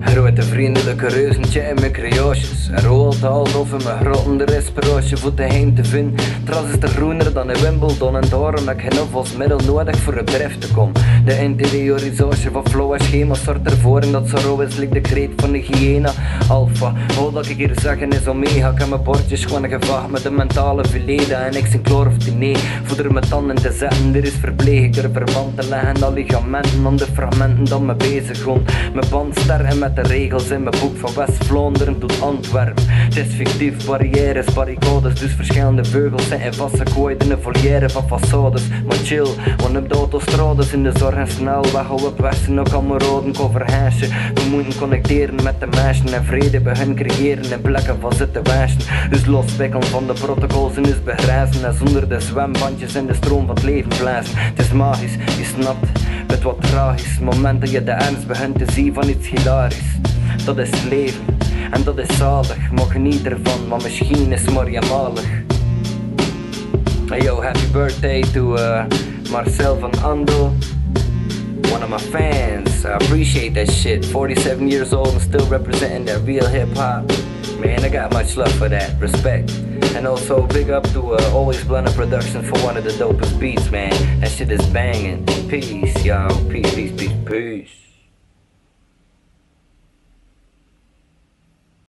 Grote vriendelijke reuzentje in mijn creaties. Er rolt al over mijn grotten de respiratie voor de heen te vinden. Tras is er groener dan in Wimbledon en daarom heb ik genoeg als middel nodig voor het bedrijf te komen. De interiorisatie van flow en schema zorgt ervoor en dat zo rauw is lijkt de kreet van de hyena. Alpha, al dat ik hier zeggen is omega. Ik heb mijn bordjes gewoon gevaagd met de mentale verleden en ik zijn kloor of diner. Voor er mijn tanden te zetten, er is verpleeg ik er verband te leggen. Al ligamenten aan de fragmenten dan me bezig grond. Mijn band sterren met de regels in mijn boek van West-Vlaanderen tot Antwerpen. Het is fictief, barrières, barricades, dus verschillende vleugels zijn vastgegooid in de volière van façades. Maar chill, want op de autostrades in de zorg en snelweg op westen ook al mijn roden coverhasje. We moeten connecteren met de meisjes en vrede bij hun creëren in plekken van zitten wijzen. Dus lospikken van de protocols en is begrijzen en zonder de zwembandjes in de stroom van het leven blazen. Het is magisch, je snapt, met wat tragisch, moment dat je de ernst begint te zien van iets hilarisch. Dat is het leven en dat is zalig, maar geniet ervan, want misschien is maar eenmalig. Hey yo, happy birthday to Marcel van Andel, one of my fans. I appreciate that shit. 47 years old and still representing that real hip hop. Man, I got much love for that, respect. And also big up to Always Blunter Productions for one of the dopest beats, man. That shit is banging. Peace, y'all. Peace, peace, peace, peace.